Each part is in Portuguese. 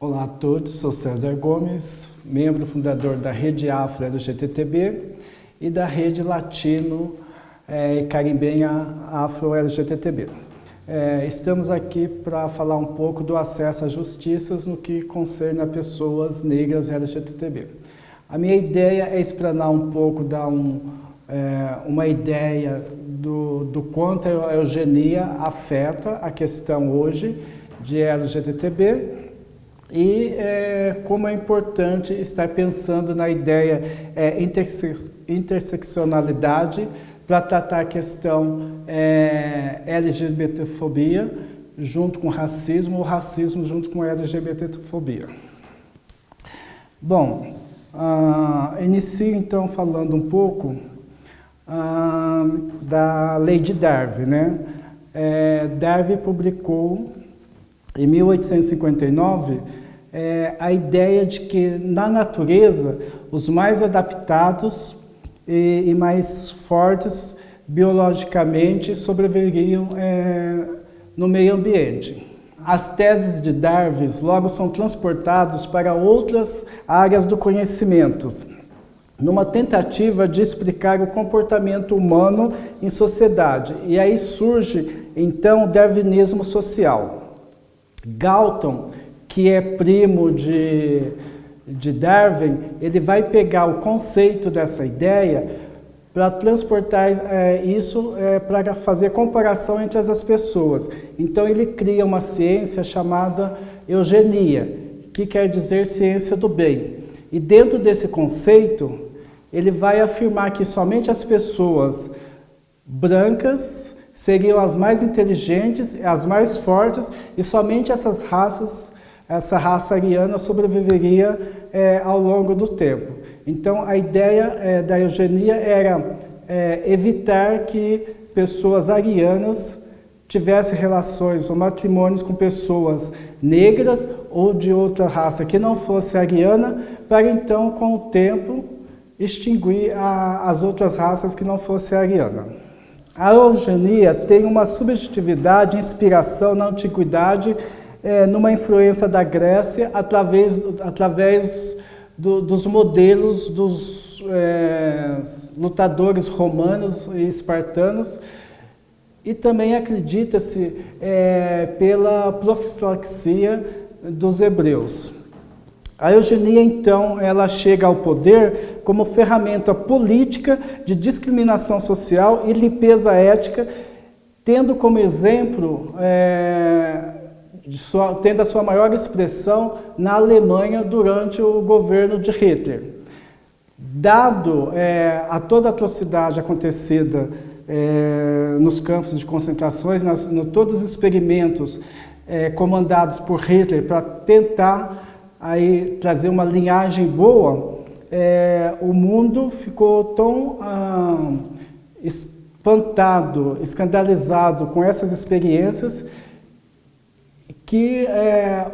Olá a todos, sou César Gomes, membro fundador da Rede Afro LGTB e da Rede Latino e Carimbenha Afro LGTB. Estamos aqui para falar um pouco do acesso às justiças no que concerne a pessoas negras LGTB. A minha ideia é explanar um pouco, dar uma ideia do quanto a eugenia afeta a questão hoje de LGTB e como é importante estar pensando na ideia interseccionalidade para tratar a questão LGBTfobia junto com racismo, ou racismo junto com LGBTfobia. Bom, inicio então falando um pouco da lei de Darwin, né? Darwin publicou em 1859 a ideia de que na natureza os mais adaptados e mais fortes biologicamente sobreviveriam no meio ambiente. As teses de Darwin logo são transportadas para outras áreas do conhecimento, numa tentativa de explicar o comportamento humano em sociedade. E aí surge então o darwinismo social. Galton, que é primo de Darwin, ele vai pegar o conceito dessa ideia para transportar isso para fazer comparação entre as pessoas. Então ele cria uma ciência chamada eugenia, que quer dizer ciência do bem. E dentro desse conceito, ele vai afirmar que somente as pessoas brancas seriam as mais inteligentes, as mais fortes, e somente essa raça ariana sobreviveria ao longo do tempo. Então, a ideia da eugenia era evitar que pessoas arianas tivessem relações ou matrimônios com pessoas negras ou de outra raça que não fosse ariana, para então, com o tempo, extinguir as outras raças que não fossem ariana. A eugenia tem uma subjetividade, inspiração na antiguidade, numa influência da Grécia, através dos modelos dos lutadores romanos e espartanos, e também acredita-se pela profilaxia dos hebreus. A eugenia, então, ela chega ao poder como ferramenta política de discriminação social e limpeza ética, tendo como exemplo, tendo a sua maior expressão na Alemanha durante o governo de Hitler. Dado a toda a atrocidade acontecida nos campos de concentrações, todos os experimentos comandados por Hitler para tentar aí trazer uma linhagem boa, o mundo ficou tão espantado, escandalizado com essas experiências, que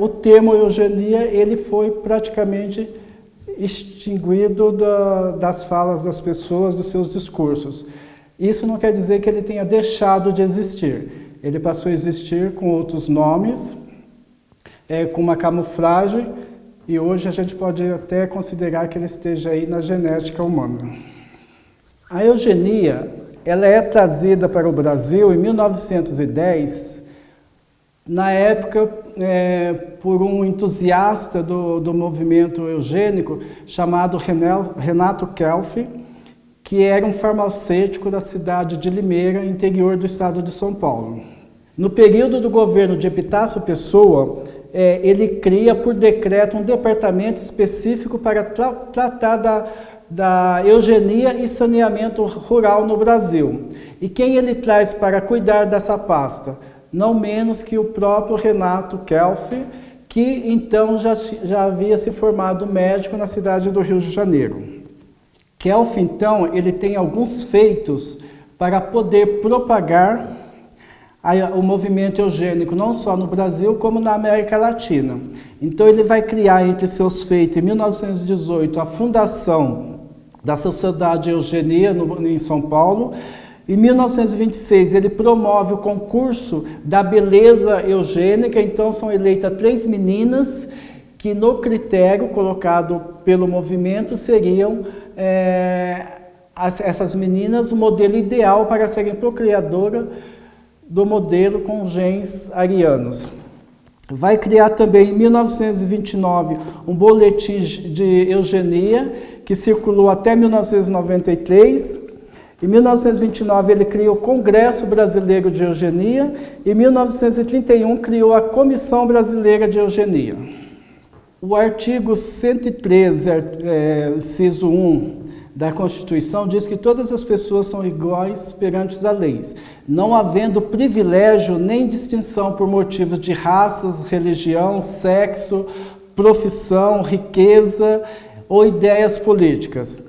o termo eugenia ele foi praticamente extinguido das falas das pessoas, dos seus discursos. Isso não quer dizer que ele tenha deixado de existir. Ele passou a existir com outros nomes, com uma camuflagem, e hoje a gente pode até considerar que ele esteja aí na genética humana. A eugenia, ela é trazida para o Brasil em 1910, na época, por um entusiasta do movimento eugênico chamado Renato Kelf, que era um farmacêutico da cidade de Limeira, interior do estado de São Paulo. No período do governo de Epitácio Pessoa, ele cria por decreto um departamento específico para tratar da eugenia e saneamento rural no Brasil. E quem ele traz para cuidar dessa pasta? Não menos que o próprio Renato Kelf, que então já havia se formado médico na cidade do Rio de Janeiro. Kelf, então, ele tem alguns feitos para poder propagar o movimento eugênico, não só no Brasil, como na América Latina. Então ele vai criar, entre seus feitos, em 1918, a fundação da Sociedade Eugenia em São Paulo. Em 1926, ele promove o concurso da beleza eugênica, então são eleitas 3 meninas que no critério colocado pelo movimento seriam essas meninas o modelo ideal para serem procriadoras do modelo com genes arianos. Vai criar também, em 1929, um boletim de eugenia, que circulou até 1993. Em 1929, ele criou o Congresso Brasileiro de Eugenia. Em 1931, criou a Comissão Brasileira de Eugenia. O artigo 113, inciso 1, da Constituição diz que todas as pessoas são iguais perante as leis, não havendo privilégio nem distinção por motivos de raças, religião, sexo, profissão, riqueza ou ideias políticas.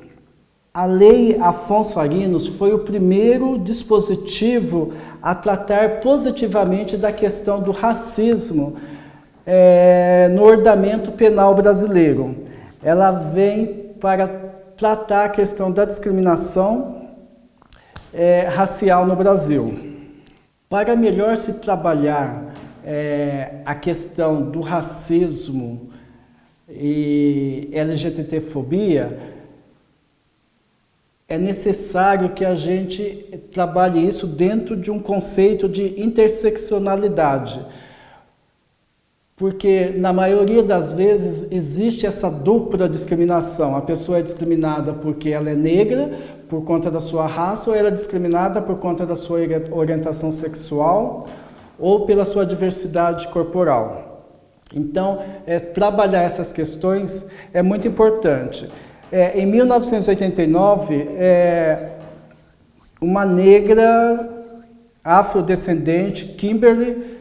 A Lei Afonso Arinos foi o primeiro dispositivo a tratar positivamente da questão do racismo no ordenamento penal brasileiro. Ela vem para tratar a questão da discriminação racial no Brasil. Para melhor se trabalhar a questão do racismo e LGBTfobia, é necessário que a gente trabalhe isso dentro de um conceito de interseccionalidade. Porque, na maioria das vezes, existe essa dupla discriminação. A pessoa é discriminada porque ela é negra, por conta da sua raça, ou ela é discriminada por conta da sua orientação sexual, ou pela sua diversidade corporal. Então, trabalhar essas questões é muito importante. Em 1989, uma negra afrodescendente, Kimberly,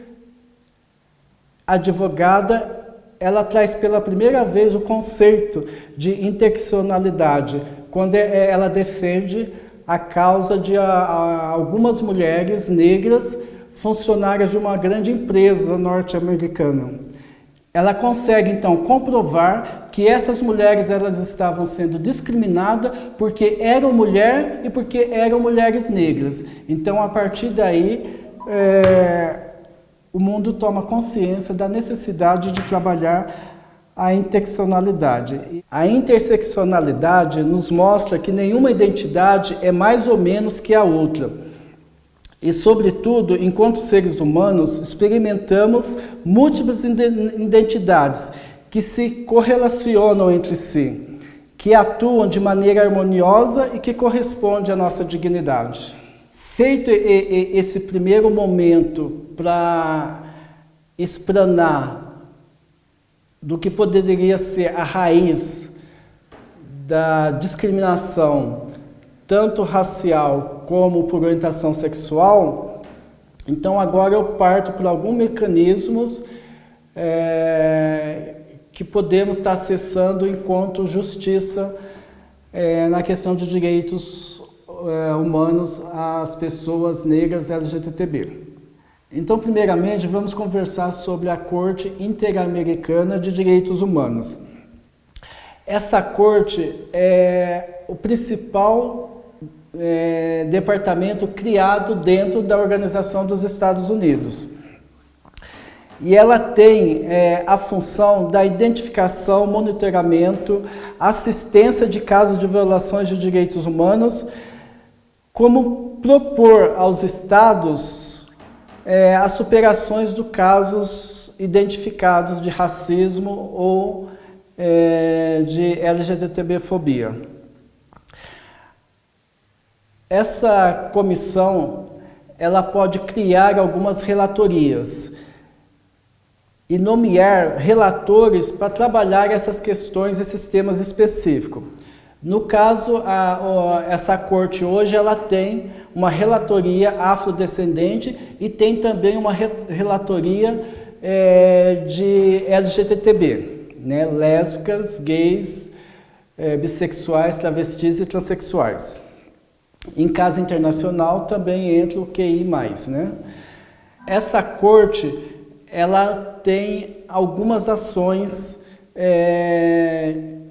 advogada, ela traz pela primeira vez o conceito de interseccionalidade, quando ela defende a causa de algumas mulheres negras funcionárias de uma grande empresa norte-americana. Ela consegue, então, comprovar que essas mulheres elas estavam sendo discriminadas porque eram mulher e porque eram mulheres negras. Então, a partir daí, o mundo toma consciência da necessidade de trabalhar a interseccionalidade. A interseccionalidade nos mostra que nenhuma identidade é mais ou menos que a outra. E, sobretudo, enquanto seres humanos, experimentamos múltiplas identidades que se correlacionam entre si, que atuam de maneira harmoniosa e que correspondem à nossa dignidade. Feito esse primeiro momento para explanar do que poderia ser a raiz da discriminação, tanto racial como por orientação sexual, então agora eu parto por alguns mecanismos que podemos estar acessando enquanto justiça na questão de direitos humanos às pessoas negras LGBTB. Então, primeiramente, vamos conversar sobre a Corte Interamericana de Direitos Humanos. Essa corte é o principal departamento criado dentro da Organização dos Estados Unidos. E ela tem a função da identificação, monitoramento, assistência de casos de violações de direitos humanos, como propor aos estados as superações dos casos identificados de racismo ou de LGBTfobia. Essa comissão ela pode criar algumas relatorias e nomear relatores para trabalhar essas questões, esses temas específicos. No caso, essa corte hoje ela tem uma relatoria afrodescendente e tem também uma relatoria de LGBTB, né? Lésbicas, gays, bissexuais, travestis e transexuais. Em caso internacional também entra o QI+, né? Essa corte ela tem algumas ações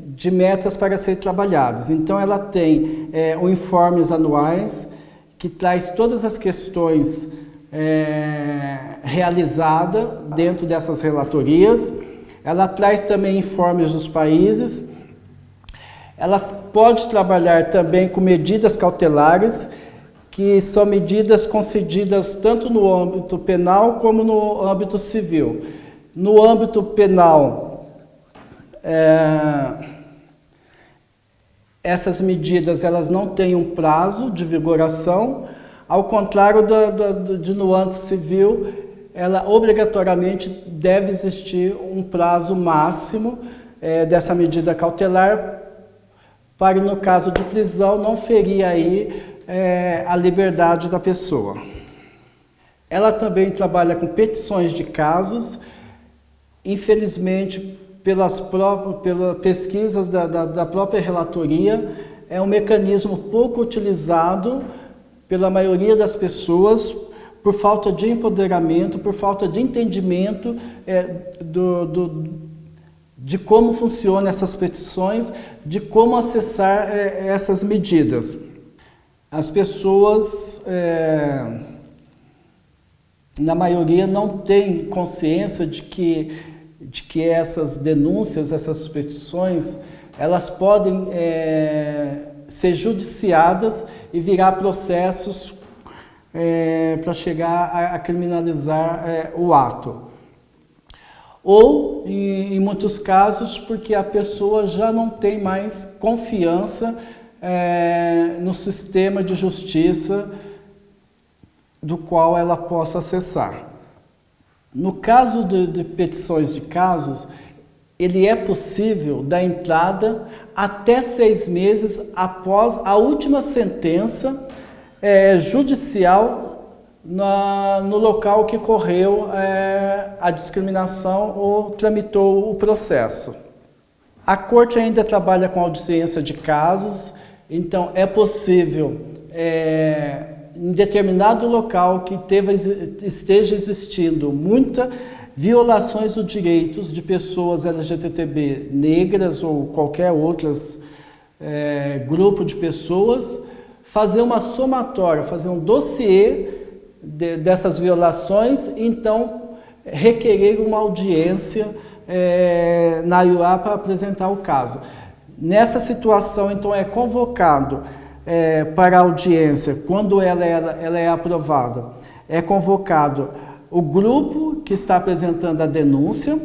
de metas para ser trabalhadas. Então ela tem informes anuais que traz todas as questões realizadas dentro dessas relatorias. ela traz também informes dos países, ela pode trabalhar também com medidas cautelares, que são medidas concedidas tanto no âmbito penal como no âmbito civil. No âmbito penal, essas medidas elas não têm um prazo de vigoração, ao contrário de no âmbito civil, ela obrigatoriamente deve existir um prazo máximo dessa medida cautelar, para no caso de prisão não ferir aí a liberdade da pessoa. Ela também trabalha com petições de casos. Infelizmente, pelas pesquisas da própria relatoria, é um mecanismo pouco utilizado pela maioria das pessoas, por falta de empoderamento, por falta de entendimento de como funcionam essas petições, de como acessar essas medidas. As pessoas, na maioria, não têm consciência de que essas denúncias, essas petições, elas podem ser judiciadas e virar processos para chegar a criminalizar o ato. Ou, em muitos casos, porque a pessoa já não tem mais confiança no sistema de justiça do qual ela possa acessar. No caso de petições de casos, ele é possível dar entrada até 6 meses após a última sentença judicial no local que ocorreu a discriminação ou tramitou o processo. A Corte ainda trabalha com audiência de casos, então é possível, em determinado local que esteja existindo muita violações dos direitos de pessoas LGBTB negras ou qualquer outro grupo de pessoas, fazer uma somatória, fazer um dossiê dessas violações, então requerer uma audiência na IUA para apresentar o caso. Nessa situação, então, é convocado para a audiência, quando ela é aprovada, é convocado o grupo que está apresentando a denúncia,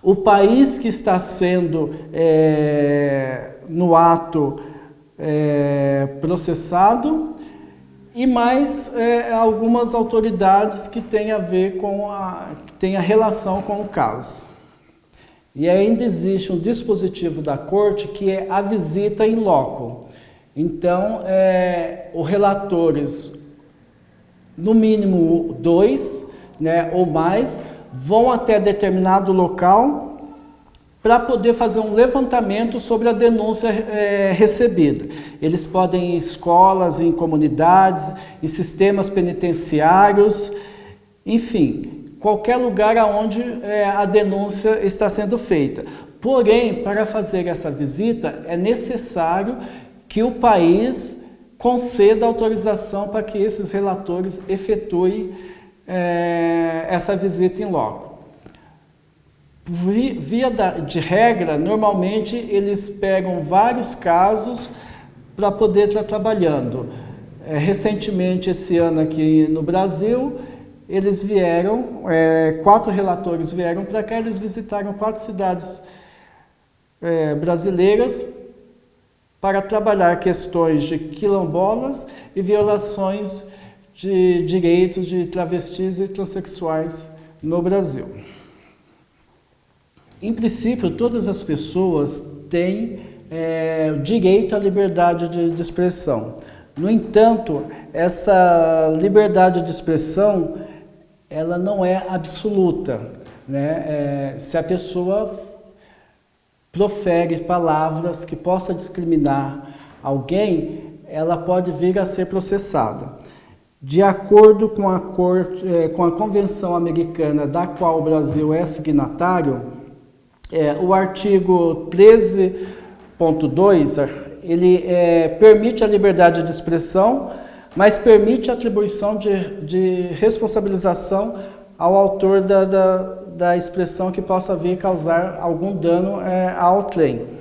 o país que está sendo no ato processado e mais algumas autoridades que têm a ver que têm a relação com o caso. E ainda existe um dispositivo da Corte que é a visita in loco. Então, os relatores, no mínimo 2, né, ou mais, vão até determinado local para poder fazer um levantamento sobre a denúncia recebida. Eles podem ir em escolas, em comunidades, em sistemas penitenciários, enfim, qualquer lugar onde a denúncia está sendo feita. Porém, para fazer essa visita, é necessário que o país conceda autorização para que esses relatores efetuem essa visita in loco. Via de regra, normalmente eles pegam vários casos para poder estar trabalhando. Recentemente, esse ano aqui no Brasil, eles vieram, 4 relatores vieram para cá, eles visitaram 4 cidades brasileiras para trabalhar questões de quilombolas e violações de direitos de travestis e transexuais no Brasil. Em princípio, todas as pessoas têm o direito à liberdade de expressão. No entanto, essa liberdade de expressão, ela não é absoluta, né? Se a pessoa profere palavras que possa discriminar alguém, ela pode vir a ser processada. De acordo com a Convenção Americana, da qual o Brasil é signatário, o artigo 13.2, ele permite a liberdade de expressão, mas permite a atribuição de responsabilização ao autor da expressão que possa vir causar algum dano a outrem.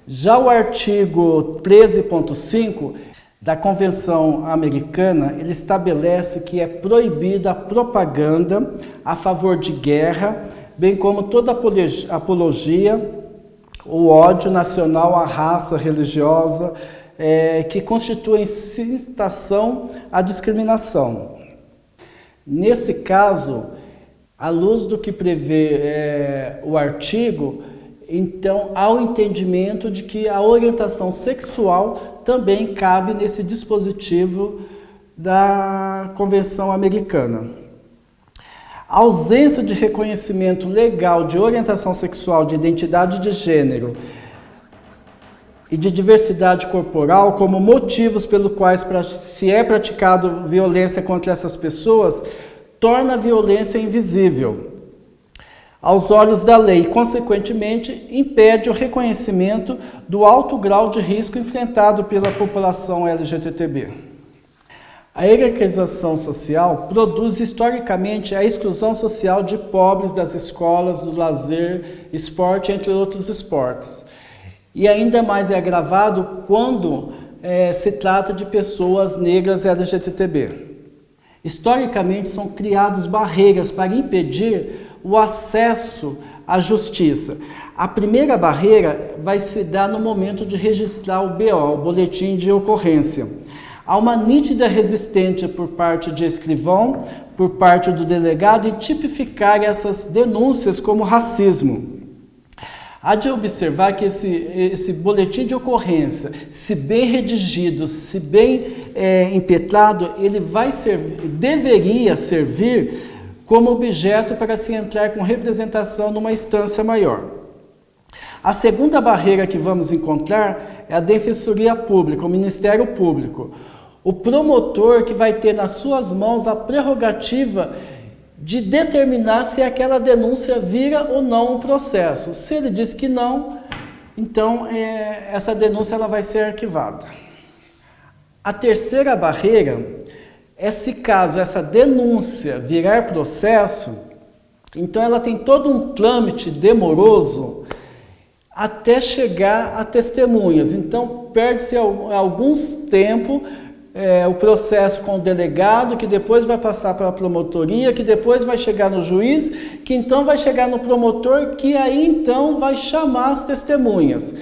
Já o artigo 13.5 da Convenção Americana, ele estabelece que é proibida a propaganda a favor de guerra, bem como toda apologia ou ódio nacional à raça religiosa, que constitui incitação à discriminação. Nesse caso, à luz do que prevê o artigo, então há o entendimento de que a orientação sexual também cabe nesse dispositivo da Convenção Americana. A ausência de reconhecimento legal de orientação sexual, de identidade de gênero e de diversidade corporal como motivos pelos quais se é praticado violência contra essas pessoas, torna a violência invisível aos olhos da lei e, consequentemente, impede o reconhecimento do alto grau de risco enfrentado pela população LGBTB. A hierarquização social produz historicamente a exclusão social de pobres das escolas, do lazer, esporte, entre outros esportes. E ainda mais é agravado quando se trata de pessoas negras LGBTB. Historicamente são criadas barreiras para impedir o acesso à justiça. A primeira barreira vai se dar no momento de registrar o BO, o boletim de ocorrência. Há uma nítida resistência por parte de escrivão, por parte do delegado, em tipificar essas denúncias como racismo. Há de observar que esse boletim de ocorrência, se bem redigido, se bem impetrado, ele deveria servir como objeto para se entrar com representação numa instância maior. A segunda barreira que vamos encontrar é a Defensoria Pública, o Ministério Público. O promotor que vai ter nas suas mãos a prerrogativa de determinar se aquela denúncia vira ou não um processo. Se ele diz que não, então essa denúncia ela vai ser arquivada. A terceira barreira é se caso essa denúncia virar processo, então ela tem todo um trâmite demoroso até chegar a testemunhas. Então perde-se alguns tempo o processo com o delegado, que depois vai passar para a promotoria, que depois vai chegar no juiz, que então vai chegar no promotor, que aí então vai chamar as testemunhas.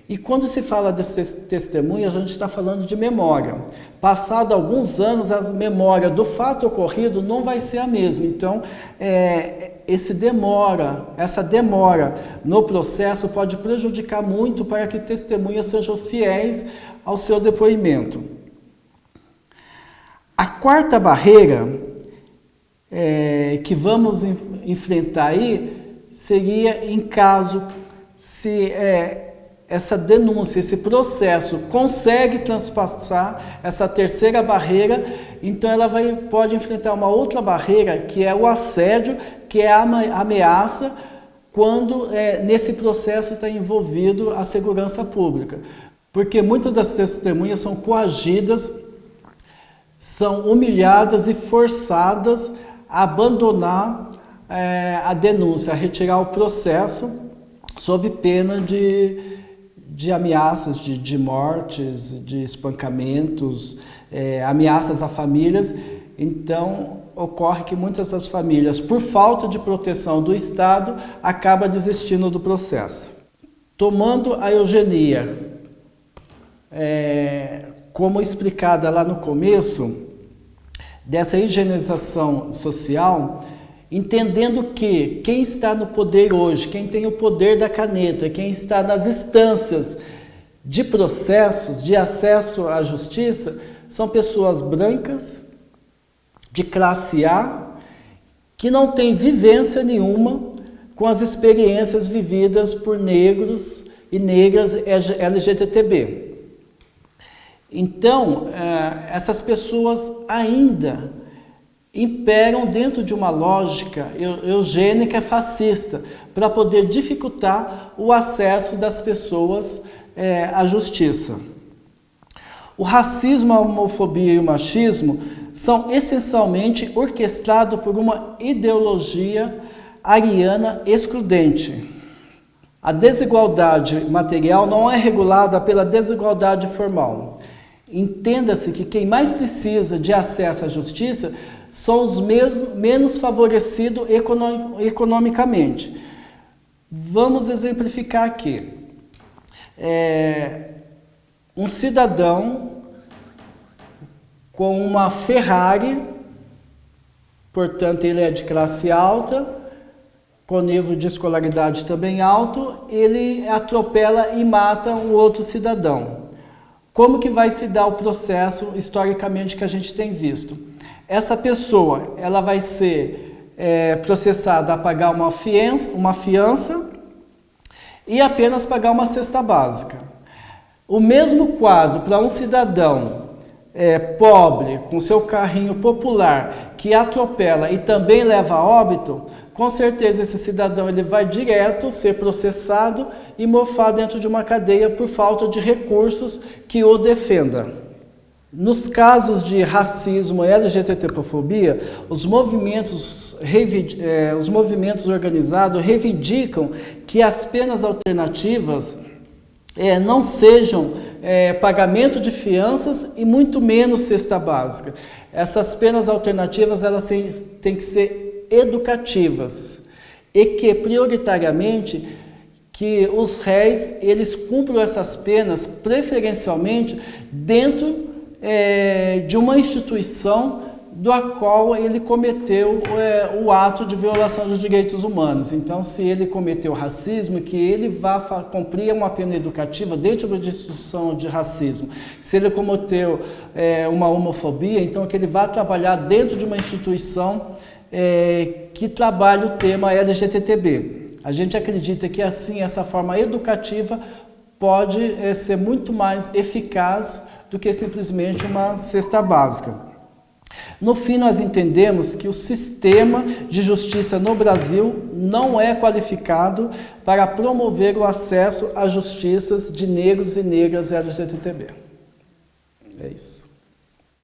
E quando se fala de testemunhas, a gente está falando de memória. Passado alguns anos, a memória do fato ocorrido não vai ser a mesma. Então, essa demora no processo pode prejudicar muito para que testemunhas sejam fiéis ao seu depoimento. A quarta barreira que vamos enfrentar aí seria em caso se essa denúncia, esse processo consegue transpassar essa terceira barreira, então ela pode enfrentar uma outra barreira, que é o assédio, que é a ameaça, quando nesse processo está envolvido a segurança pública. Porque muitas das testemunhas são coagidas, são humilhadas e forçadas a abandonar a denúncia, a retirar o processo, sob pena de ameaças de mortes, de espancamentos, ameaças a famílias. Então, ocorre que muitas das famílias, por falta de proteção do Estado, acabam desistindo do processo. Tomando a eugenia, como explicada lá no começo, dessa higienização social, entendendo que quem está no poder hoje, quem tem o poder da caneta, quem está nas instâncias de processos, de acesso à justiça, são pessoas brancas, de classe A, que não têm vivência nenhuma com as experiências vividas por negros e negras LGBTB. Então, essas pessoas ainda imperam dentro de uma lógica eugênica fascista, para poder dificultar o acesso das pessoas à justiça. O racismo, a homofobia e o machismo são essencialmente orquestrados por uma ideologia ariana excludente. A desigualdade material não é regulada pela desigualdade formal. Entenda-se que quem mais precisa de acesso à justiça são os menos favorecidos economicamente. Vamos exemplificar aqui. Um cidadão com uma Ferrari, portanto ele é de classe alta, com nível de escolaridade também alto, ele atropela e mata um outro cidadão. Como que vai se dar o processo historicamente que a gente tem visto? Essa pessoa ela vai ser processada a pagar uma fiança e apenas pagar uma cesta básica. O mesmo quadro para um cidadão pobre, com seu carrinho popular, que atropela e também leva a óbito, com certeza esse cidadão ele vai direto ser processado e morfar dentro de uma cadeia por falta de recursos que o defenda. Nos casos de racismo e LGBTfobia, os movimentos organizados reivindicam que as penas alternativas não sejam pagamento de fianças e muito menos cesta básica. Essas penas alternativas elas têm que ser educativas e que prioritariamente que os réis eles cumpram essas penas preferencialmente dentro de uma instituição da qual ele cometeu o ato de violação dos direitos humanos. Então, se ele cometeu racismo, que ele vá cumprir uma pena educativa dentro da instituição de racismo. Se ele cometeu uma homofobia, então que ele vá trabalhar dentro de uma instituição que trabalhe o tema LGBTB. A gente acredita que assim, essa forma educativa pode ser muito mais eficaz do que simplesmente uma cesta básica. No fim, nós entendemos que o sistema de justiça no Brasil não é qualificado para promover o acesso às justiças de negros e negras LGBTB. É isso.